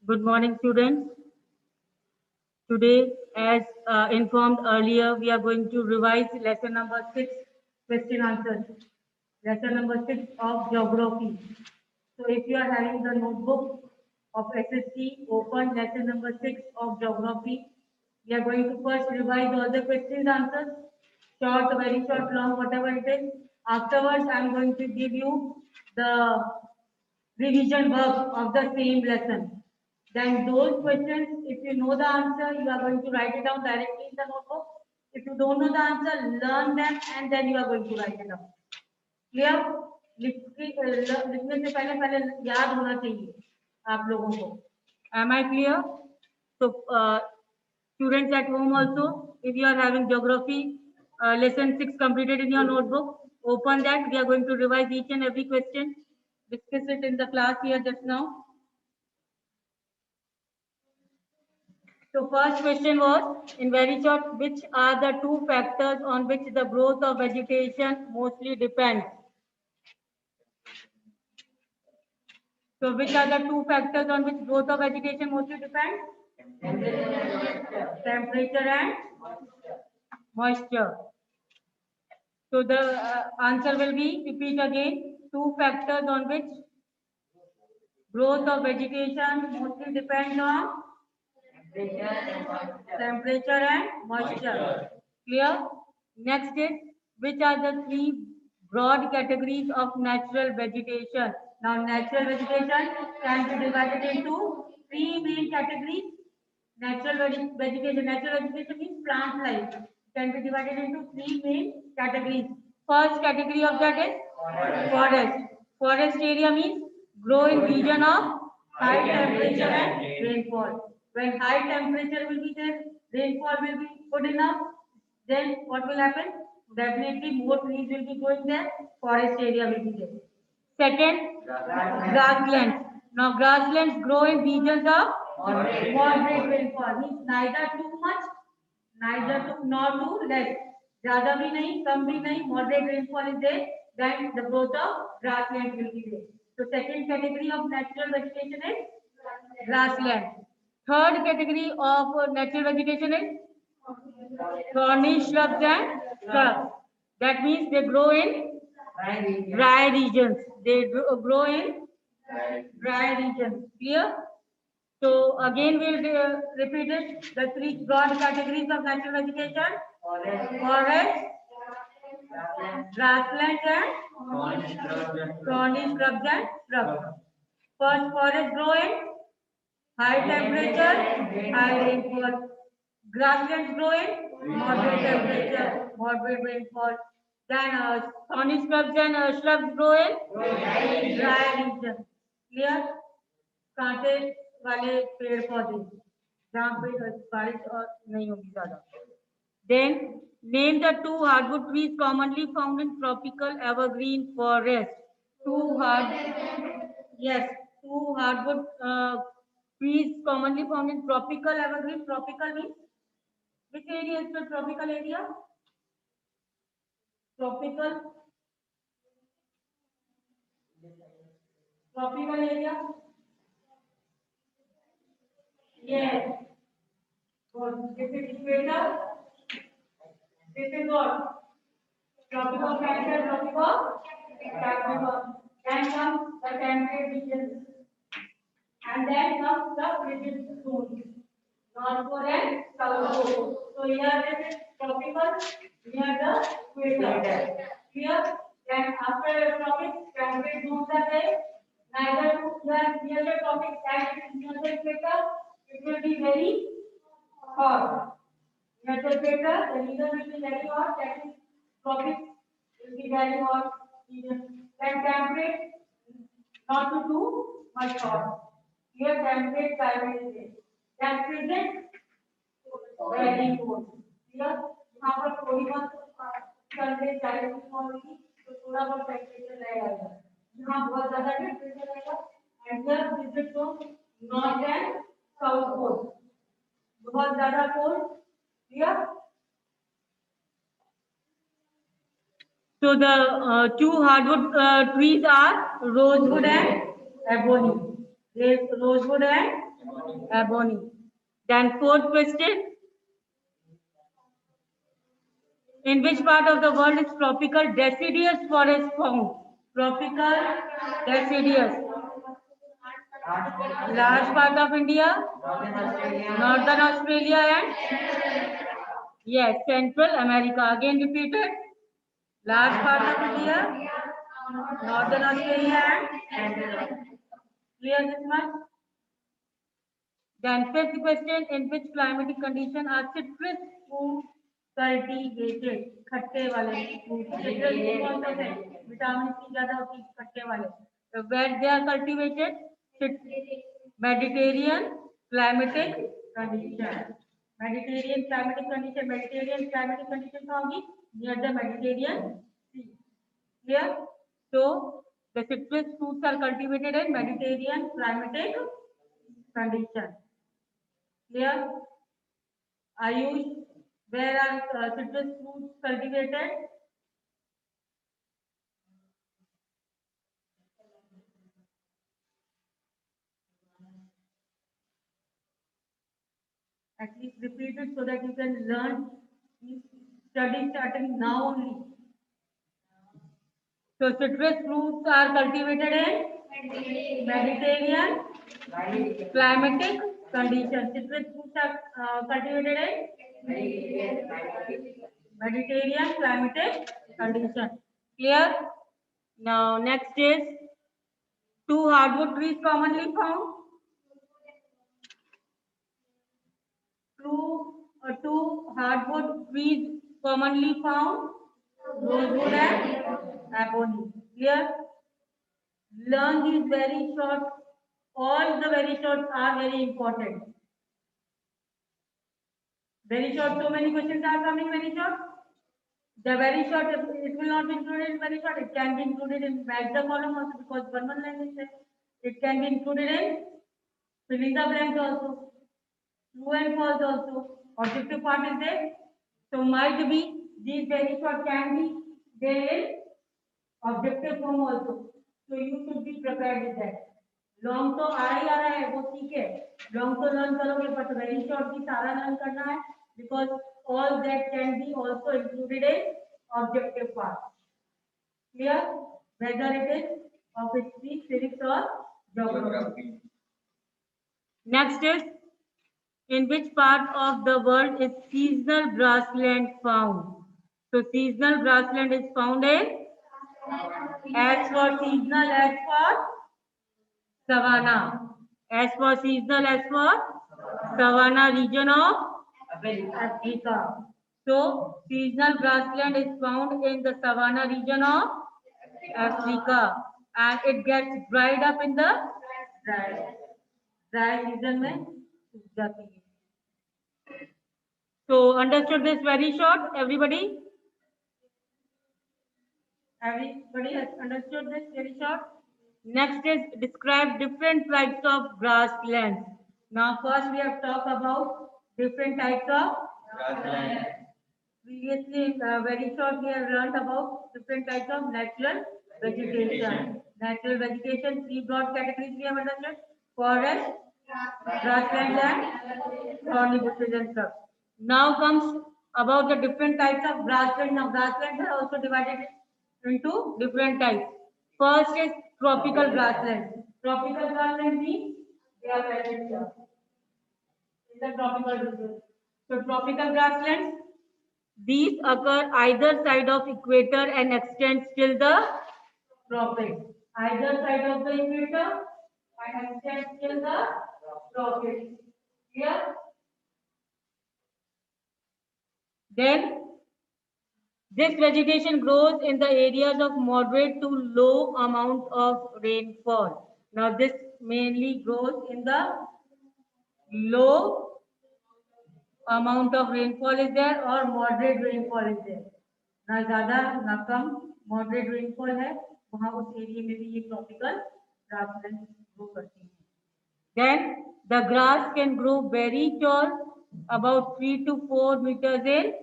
Good morning, students. Today, as informed earlier, we are going to revise lesson number 6, question answers. Lesson number 6 of geography. So, if you are having the notebook of SSC, open lesson number 6 of geography. We are going to first revise all the questions answers, short, very short, long, whatever it is. Afterwards, I am going to give you the revision work of the same lesson. Then those questions, if you know the answer, you are going to write it down directly in the notebook. If you don't know the answer, learn them and then you are going to write it down. Clear? लिखने से पहले पहले याद होना चाहिए आप लोगों को. Am I clear? So students at home also, if you are having geography lesson 6 completed in your notebook, open that. We are going to revise each and every question. Discuss it in the class here just now. So first question was, in very short, which are the two factors on which the growth of vegetation mostly depends? So which are the two factors on which growth of vegetation mostly depends? Temperature and moisture. So the answer will be, repeat again, two factors on which growth of vegetation mostly depends on temperature and moisture. Clear? Next is, which are the three broad categories of natural vegetation? Now, natural vegetation can be divided into three main categories. Natural vegetation means plant life. Can be divided into three main categories. First category of that is forest. Forest area means growing region of high temperature and rainfall. When high temperature will be there, rainfall will be good enough, then what will happen? Definitely more trees will be growing there, forest area will be there. Second, grasslands. Now grasslands grow in regions of moderate rainfall, means neither too much, neither too nor too less. ज़्यादा भी नहीं, कम भी नहीं, moderate rainfall is there, then the growth of grassland will be there. So second category of natural vegetation is grassland. Third category of natural vegetation is thorny shrubs and shrubs. That means they grow in dry regions. They grow in dry regions. Clear? So again we'll repeat it. The three broad categories of natural vegetation: forest, grassland, and thorny shrubs and shrubs. First, forest grow in high temperature, high rainfall. Grasslands grow in moderate temperature, moderate rainfall. Then thorny shrubs and shrubs grow in dry region. Clear? कांटे वाले पेड़ पौधे जहाँ पे बारिश और नहीं होगी ज्यादा. Then name the two hardwood trees commonly found in tropical evergreen forest. Two hardwood trees commonly found in tropical evergreen. Tropical means which area is the tropical area? Tropical area. Yes. Good. This is equator. This is what? Tropical cancer, tropical Capricorn. Then comes the temperate region. And then comes the frigid zone. North Pole and South Pole. So here this is tropical, near the equator. Here, then after the tropics, temperate zones are there. Neither near the tropics and near the equator, it will be very hot. Near the equator, the region will be very hot. That is, tropics will be very hot region. Then temperate, not to too much hot. Here temperate climate is there. Then frigid, very cold. Here यहाँ पर थोड़ी बहुत temperature direct होगी तो थोड़ा बहुत temperature रहेगा. यहाँ बहुत ज़्यादा टेम्परेचर रहेगा. And here frigid zone, north and south pole. बहुत ज़्यादा cold. Here. So the two hardwood trees are rosewood and ebony. rosewood and ebony. Then fourth question, in which part of the world is tropical deciduous forest found? Tropical deciduous. Large part of India, Northern Australia and yes, Central America. Again repeated. Large part of India, Northern Australia and clear this much. Then fifth question, in which climatic condition are citrus fruit cultivated? खट्टे वाले fruit. Citrus fruit कौन से हैं? Vitamin C ज्यादा होती है खट्टे वाले. So where they are cultivated? Mediterranean climatic condition. Mediterranean climatic condition. Mediterranean climatic condition कहाँ होगी? Near the Mediterranean Sea. Clear? So the citrus fruits are cultivated in Mediterranean climatic condition. Clear? Ayush, where are citrus fruits cultivated? At least repeat it so that you can learn. Study starting now only. So citrus fruits are cultivated in Mediterranean climatic condition. Citrus fruits are cultivated in Mediterranean climatic condition. Clear? Now next is two hardwood trees commonly found. Two hardwood trees commonly found. Rosewood and ebony. Clear? Learn these very short. All the very short are very important. Very short. So many questions are coming very short. The very short, it will not be included in very short. It can be included in back the column also because one line is there. It can be included in filling the blanks also. True and false also. Objective part is there. So might be these very short can be there in objective form also. So you should be prepared with that. Long तो आ ही आ रहा है वो ठीक है long तो learn करोगे but very short भी सारा लर्न करना है because all that can be also included in objective part clear whether it is of history physics और geography next is in which part of the world is seasonal grassland found? So seasonal grassland is found in as for seasonal as for savanna. As for seasonal as for savanna region of Africa. So seasonal grassland is found in the savanna region of Africa and it gets dried up in the dry season में सूख जाती है. So understood this very short, everybody? Everybody has understood this very short? Next is describe different types of grasslands. Now first we have talked about different types of grasslands. Previously, very short we have learned about different types of natural vegetation. Natural vegetation, three broad categories we have understood. Forest, grassland and thorny bushes and shrubs. Now comes about the different types of grassland. Now grasslands are also divided into different types. First is tropical grassland. Tropical grassland means they are present here in the tropical region. So tropical grasslands, these occur either side of equator and extend till the tropics. Either side of the equator and extend till the tropics. Here. Then this vegetation grows in the areas of moderate to low amount of rainfall. Now this mainly grows in the low amount of rainfall is there or moderate rainfall is there. ना ज़्यादा ना कम moderate rainfall है वहाँ उस area में भी ये tropical grasslands grow करती हैं. Then the grass can grow very tall, about 3 to 4 meters in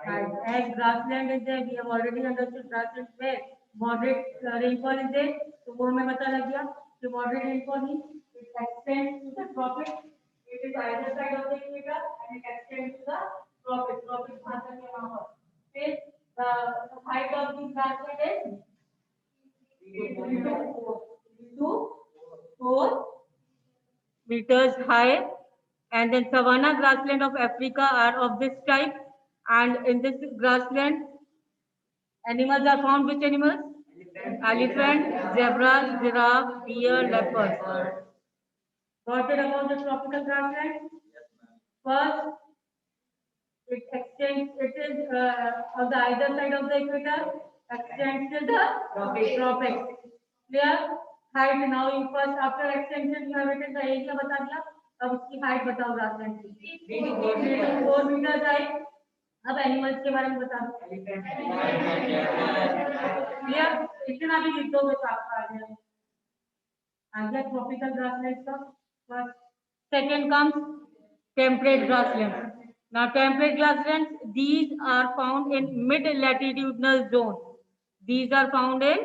height. As grassland is there, we have already understood grassland where moderate rainfall is there. तो वो हमें पता लग गया कि moderate rainfall means it extends to the tropics. It is either side of the equator and it extends to the tropics. Tropics कहाँ तक है वहाँ पर? Then the height of the grassland is 4 meters high, and then savanna grassland of Africa are of this type. And in this grassland, animals are found. Which animals? Elephant, zebras, giraffe, deer, leopards. Got it about the tropical grassland? First, it extends. It is on the either side of the equator. Extends to the tropics. Clear? Height. Now you first after extension you have written the area. बता दिया. अब उसकी height बताओ grassland की. 4 meters high. अब animals के बारे में बता दो. क्लियर? इतना भी लिख दोगे तो आपका आ जाएगा. आगे ट्रॉपिकल ग्रासलैंड का first. Second comes temperate grasslands. Now temperate grasslands, these are found in mid-latitudinal zone. These are found in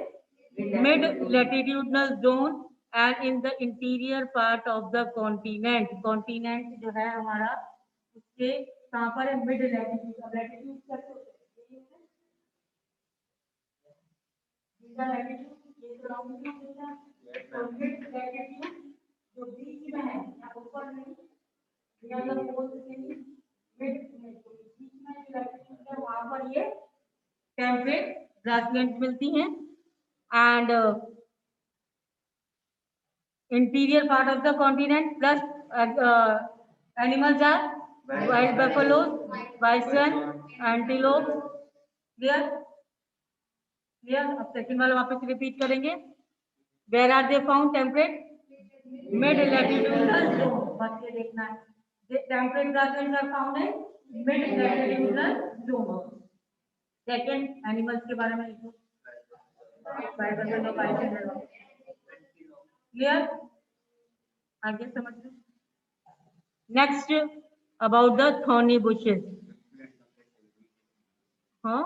mid-latitudinal zone and in the interior part of the continent. Continent जो है हमारा उसके कहाँ पर है? Mid latitude. अब latitude क्या होता है? लैटिट्यूड ये तो लॉन्गिट्यूड होता है. तो मिड लैटिट्यूड जो बीच में है या ऊपर नहीं, या अगर पोल से मिड में बीच में जो लैटिट्यूड है वहाँ पर ये टेम्परेट ग्रासलैंड मिलती हैं. And interior part of the continent plus animals are wild buffaloes, bison, antelope. Clear? Clear? अब सेकंड वाला वापस रिपीट करेंगे. Where are they found? Temperate mid latitudinal zone. बस ये देखना है. The temperate grasslands are found in mid latitudinal zone. Second, animals के बारे में लिखो. Clear? आगे समझ लो. Next, about the thorny bushes. हाँ?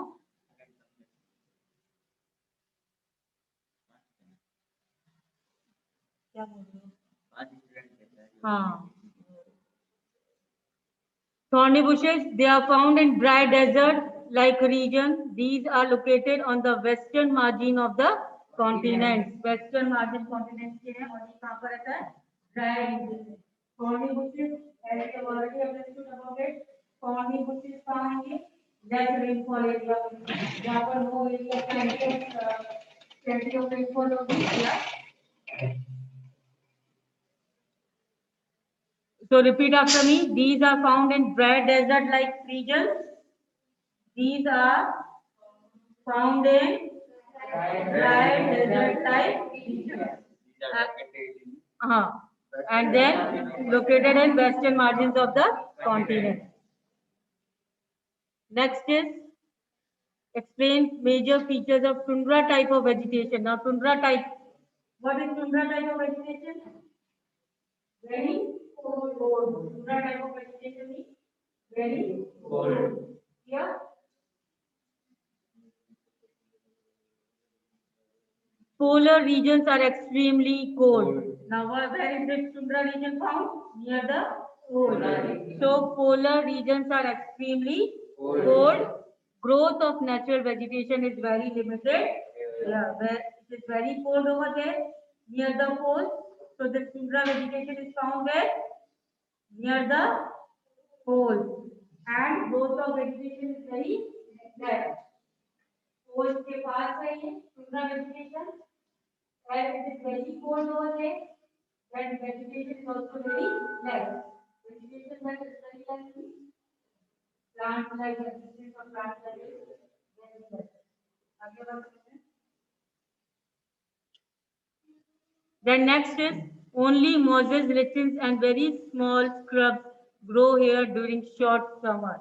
क्या बोल रहे हो? हाँ. Thorny bushes, they are found in dry desert-like region. These are located on the western margin of the continent. Western margin continent के हैं और ये कहाँ पर रहता है? Dry region. Thorny bushes, as we have already understood about it. Thorny bushes कहाँ हैं ये? Less rainfall area में. जहाँ पर no area plenty of rainfall होगी या. So repeat after me. These are found in dry desert-like regions. These are found in dry desert-like regions. And then located in western margins of the continent. Next is explain major features of tundra type of vegetation. Now tundra type. What is tundra type of vegetation? Very cold. Tundra type of vegetation is very cold. Yeah. Polar regions are extremely cold. Now, where is this tundra region found? Near the pole. So, polar regions are extremely cold. Growth of natural vegetation is very limited. Yeah, where it is very cold over there near the pole. So, the tundra vegetation is found there near the pole. And growth of vegetation is very less. Pole के पास है ये tundra vegetation. Where it is very cold over there, then vegetation is also very less. Vegetation that is very less, plant like existence of plant like very less. Then next is only mosses, lichens and very small shrubs grow here during short summer.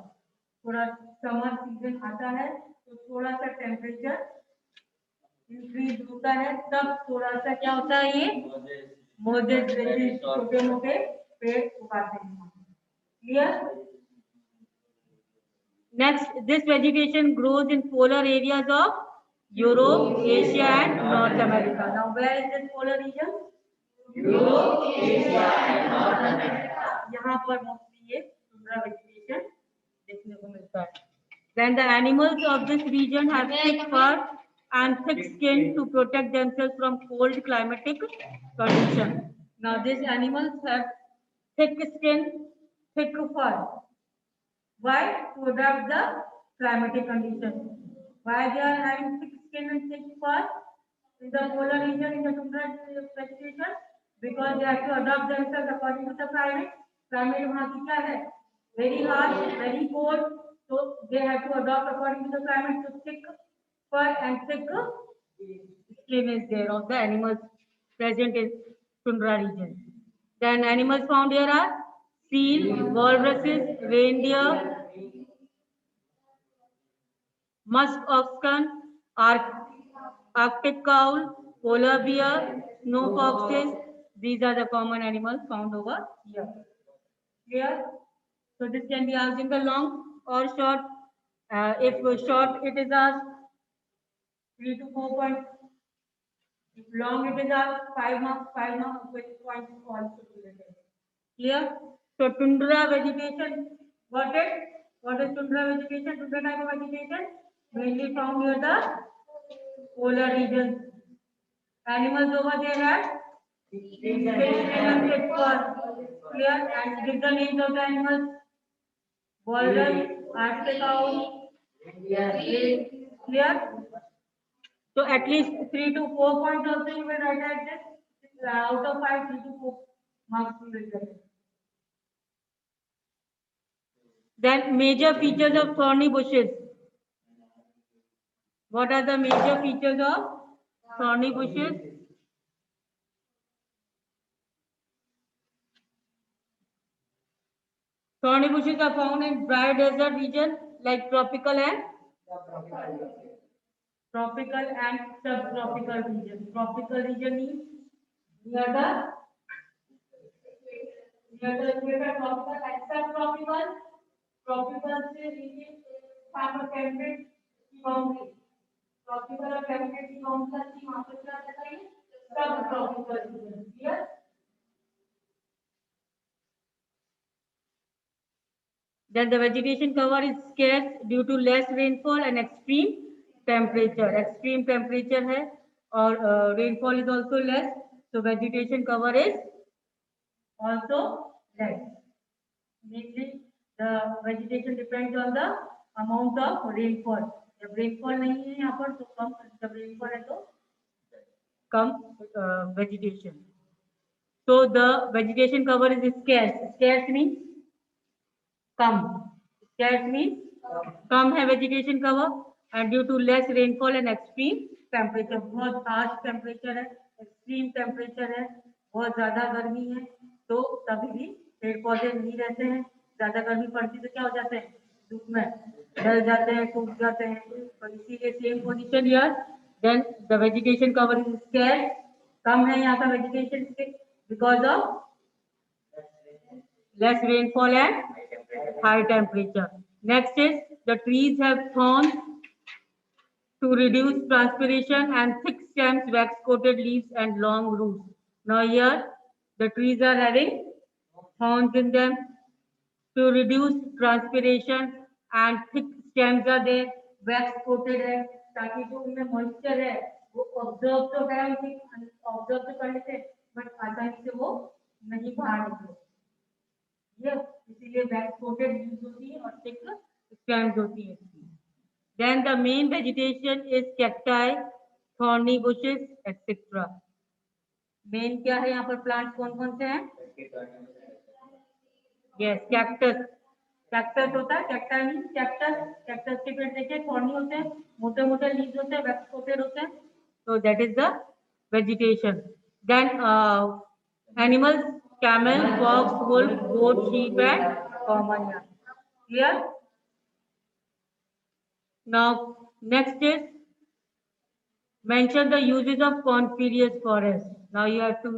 थोड़ा summer season आता है तो थोड़ा सा temperature increase होता है, तब थोड़ा सा क्या होता है ये मोजेस छोटे मोटे पेड़ उगाते हैं. Clear? Next, this vegetation grows in polar areas of Europe, Asia and North America. Now where is this polar region? Europe, Asia and North America. यहाँ पर मोस्टली ये टुंड्रा वेजिटेशन देखने को मिलता है. Then the animals of this region have thick fur and thick skin to protect themselves from cold climatic conditions. Now these animals have thick skin, thick fur. Why? To adapt the climatic conditions. Why they are having thick skin and thick fur in the polar region, in the tundra vegetation? Because they have to adapt themselves according to the climate. Climate वहाँ की क्या है? Very harsh, very cold. So they have to adopt according to the climate. So thick fur and thick skin is there of the animals present in tundra region. Then animals found here are seal, walruses, reindeer, musk oxen, Arctic owl, polar bear, snow foxes. These are the common animals found over here. Clear? So this can be asked in the long or short. If short, it is asked 3 to 4 points. If long, it is asked 5 marks, 5 marks with points also related. Clear? So tundra vegetation, got it? What is tundra vegetation? Tundra type of vegetation mainly found near the polar regions. Animals over there are fish and fish for clear and give the names of the animals. Walrus, Arctic owl, clear? So at least 3 to 4 points also you will write at this. Out of 5, 3 to 4 marks you will get. Then major features of thorny bushes. What are the major features of thorny bushes? Thorny bushes are found in dry desert region like tropical and subtropical region. Tropical region means near the equator, tropical and subtropical. Tropical से नीचे यहाँ पर temperate boundary. Tropical और temperate की boundary वहाँ पर क्या रहता है? Subtropical region. Clear? Then the vegetation cover is scarce due to less rainfall and extreme temperature. Extreme temperature है और rainfall is also less, so vegetation cover is also less. Mainly the vegetation depends on the amount of rainfall. जब rainfall नहीं है यहाँ पर तो कम, जब rainfall है तो कम vegetation. So the vegetation cover is scarce. Scarce means come. Scarce means कम है vegetation cover and due to less rainfall and extreme temperature. बहुत harsh temperature है, extreme temperature है, बहुत ज्यादा गर्मी है, तो तभी भी पेड़ पौधे नहीं रहते हैं. ज्यादा गर्मी पड़ती तो क्या हो जाते हैं? धूप में जल जाते हैं, सूख जाते हैं. तो इसीलिए same position here. Then the vegetation cover is scarce. कम है यहाँ का vegetation because of less rainfall and high temperature. Next is the trees have thorns to reduce transpiration and thick stems, wax coated leaves and long roots. Now here the trees are having thorns in them to reduce transpiration and thick stems are there, wax coated है ताकि जो उनमें moisture है वो absorb तो है, absorb तो कर लेते हैं but आसानी से वो नहीं बाहर निकले. ये इसीलिए वैक्स कोटेड लीव्स होती है और थिक स्टेम्स होती है. Then the main vegetation is cacti, thorny bushes etcetera. Main क्या है यहाँ पर? प्लांट कौन कौन से हैं? Yes, cactus. कैक्टस होता है, कैक्टाई मींस कैक्टस. कैक्टस के पेड़ देखिए थॉर्नी होते हैं, मोटे मोटे लीव्स होते हैं, वैक्स कोटेड होते हैं. तो that is the vegetation. Then animals, camel, fox, wolf, goat, sheep, and common yarn. Clear? Now, next is mention the uses of coniferous forest. Now you have to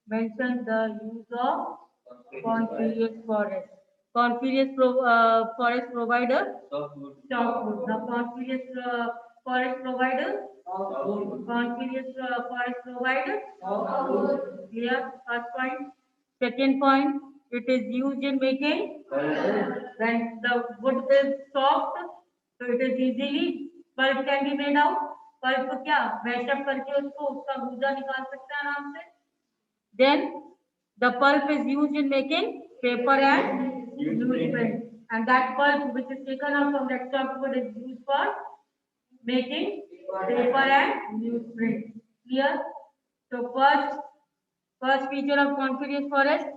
mention the use of coniferous forest. Coniferous forest provide a softwood. Now coniferous forest provide Continuous forest provided. Clear? First point. Second point, it is used in making. When the wood is soft, so it is easily pulp can be made out. Pulp क्या mashup करके उसको उसका गूदा निकाल सकते हैं आराम से. Then the pulp is used in making paper and newsprint, and that pulp which is taken out from that softwood is used for making paper and newsprint. Clear? So first feature of coniferous forest,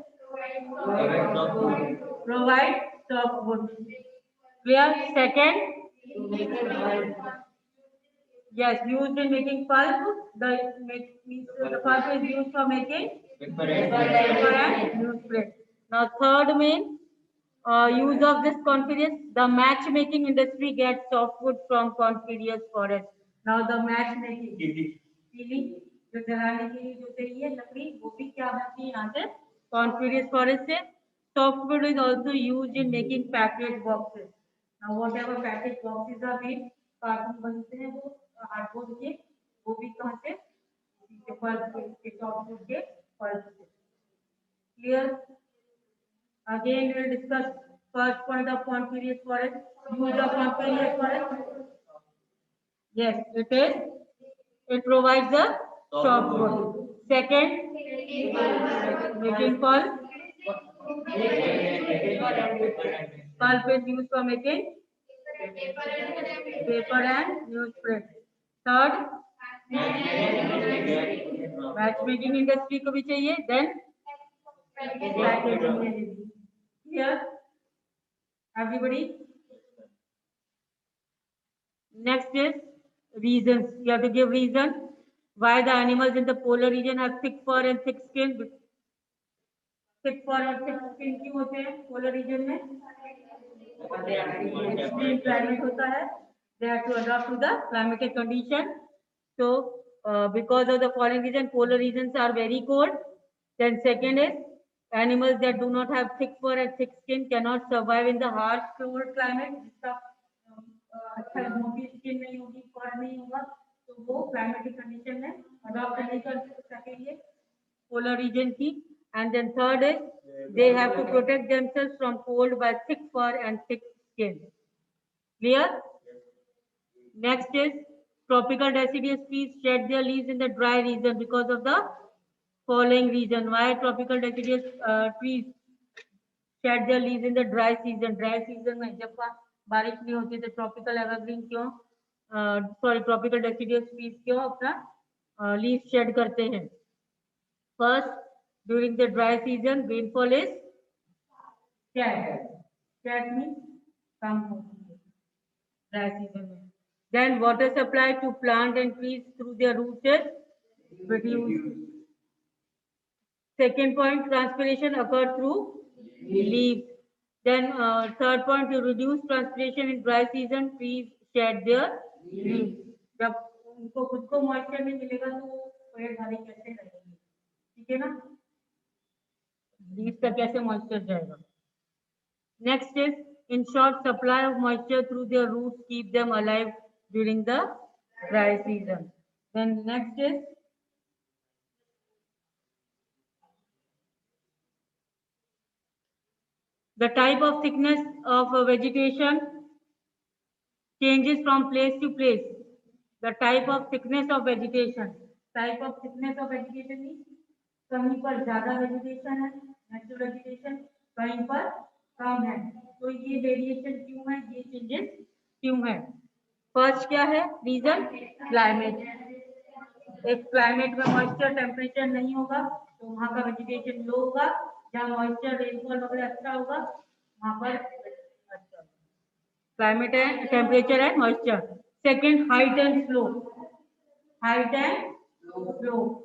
provide softwood. Clear? Second, yes, used in making pulp. Means the pulp is used for making paper and newsprint. Now third main use of this coniferous, the matchmaking industry gets softwood from coniferous forest. Now the matchmaking, तीली जो जलाने के लिए जो चाहिए लकड़ी वो भी क्या बनती है यहाँ से coniferous forest से. Softwood is also used in making package boxes. Now whatever package boxes are made, cartoon बनते हैं वो हार्डबोर्ड के, वो भी कहाँ से पल्प के softwood के पल्प से. Clear? Again, we will discuss first point of coniferous forest. Use of coniferous forest. Yes, it is. It provides the softwood. Second, making pulp. Pulp is used for making paper and newsprint. Third, matchmaking industry को भी चाहिए. Then, packaging. Here, everybody. Next is reasons. You have to give reason why the animals in the polar region have thick fur and thick skin. Thick fur और thick skin क्यों होते हैं polar region में? Extreme climate होता है. They have to adapt to the climatic condition. So, because of the following reason, polar regions are very cold. Then second is animals that do not have thick fur and thick skin cannot survive in the harsh cold climate. अच्छा मोटी skin नहीं होगी, फर नहीं होगा, तो वो climatic condition में adopt नहीं कर सकेंगे पोलर रीजन की. And then third is they have to protect themselves from cold by thick fur and thick skin. Clear? Next is tropical deciduous trees shed their leaves in the dry region because of the following reason. Why tropical deciduous trees shed their leaves in the dry season? Dry season में जब बारिश नहीं होती तो tropical evergreen क्यों tropical deciduous trees क्यों अपना leaf shed करते हैं? First, during the dry season rainfall is scarce means कम होती है ड्राई सीजन में. Then water supply to plant and trees through their roots is reduced. Second point, transpiration occur through leaves. Then third point, to reduce transpiration in dry season, trees shed their leaves. जब उनको खुद को moisture नहीं मिलेगा तो वो पेड़ हरे कैसे रहेंगे? ठीक है ना? लीव्स का कैसे मॉइस्चर जाएगा? Next is, in short supply of moisture through their roots keep them alive during the dry season. Then next is the type of thickness of vegetation changes from place to place. The type of thickness of vegetation. Type of thickness of vegetation means कहीं पर ज्यादा vegetation है, natural vegetation, कहीं पर कम है. तो ये variation क्यों है? ये changes क्यों है? First क्या है? Reason climate. एक climate में moisture temperature नहीं होगा तो वहाँ का vegetation low होगा. जहाँ moisture rainfall वगैरह अच्छा होगा वहाँ पर climate and temperature and moisture. Second, height and slope. Height and slope.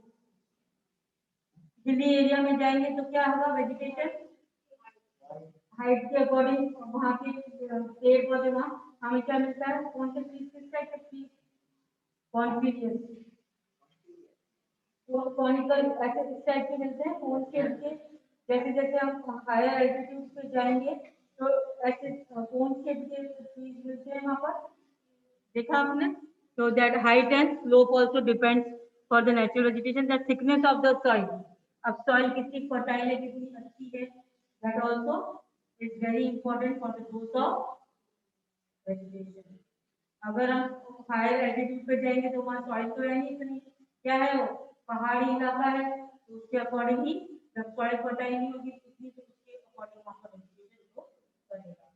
Hilly area में जाएंगे तो क्या होगा? वेजिटेशन हाइट के अकॉर्डिंग वहाँ के पेड़ पौधे वहाँ हमें क्या मिलता है? कौन से ट्रीज किस टाइप के ट्रीज? कॉनिफियस. तो कॉनिकल ऐसे इस टाइप के मिलते हैं. कौन शेप के? जैसे जैसे हम हायर एल्टीट्यूड पे जाएंगे तो ऐसे कौन शेप के ट्रीज मिलते हैं वहाँ पर? देखा आपने? So that height and slope also depends for the natural vegetation. The thickness of the soil. अब soil कितनी fertile है, कितनी अच्छी है, that also is very important for the growth of vegetation. अगर हम हायर एल्टीट्यूड पे जाएंगे तो वहाँ सॉइल तो है नहीं इतनी, क्या है वो पहाड़ी इलाका है, तो उसके अकॉर्डिंग ही जब सॉइल फर्टाइल नहीं होगी इतनी, तो उसके अकॉर्डिंग वहाँ पर वेजिटेशन को करेगा.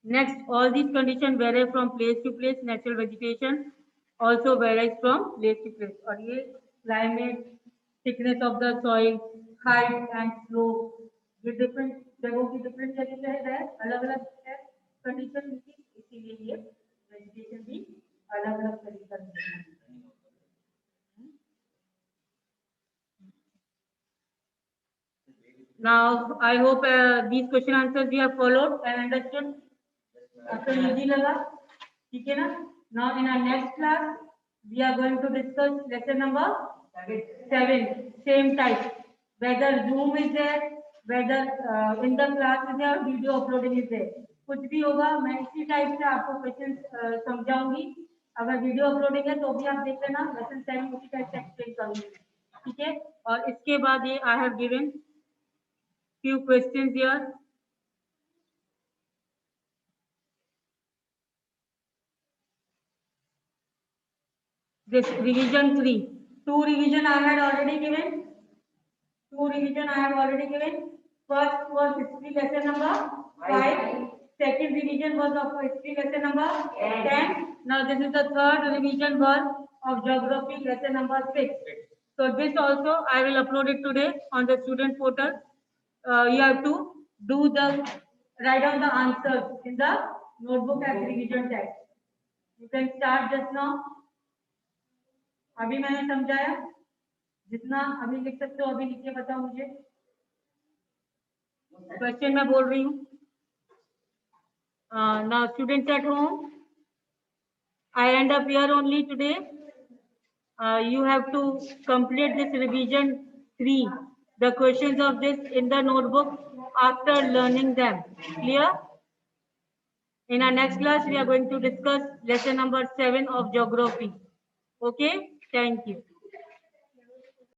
Next, all these conditions vary from place to place. Natural vegetation also varies from place to place. और ये climate, thickness of the soil, height and slope, ये different जगहों की different जगह है, अलग-अलग है condition की, इसीलिए ये vegetation भी अलग-अलग तरीका से है. Now, I hope these question answers we have followed and understood. आपको easy लगा, ठीक है ना? Now in our next class we are going to discuss lesson number 7. Same type. Whether Zoom is there, whether in the class is there, video uploading is there. कुछ भी होगा मैं इसी टाइप से आपको क्वेश्चन समझाऊंगी. अगर वीडियो अपलोडिंग है तो भी आप देख लेना. लेसन 7 उसी टाइप से एक्सप्लेन करूंगी, ठीक है? और इसके बाद ये I have given few questions here. This revision 3. 2 revision I had already given. 2 revision I have already given. First was history lesson number 5. Second revision was of history lesson number 10. Now this is the third revision was of geography lesson number 6. So this also I will upload it today on the student portal. You have to do the write down the answers in the notebook as revision text. You can start just now. अभी मैंने समझाया, जितना अभी लिख सकते हो अभी लिख के बताओ मुझे. क्वेश्चन मैं बोल रही हूँ. Now students at home, I end up here only today. You have to complete this revision 3, the questions of this in the notebook after learning them. Clear? In our next class, we are going to discuss lesson number 7 of geography. Okay? Thank you.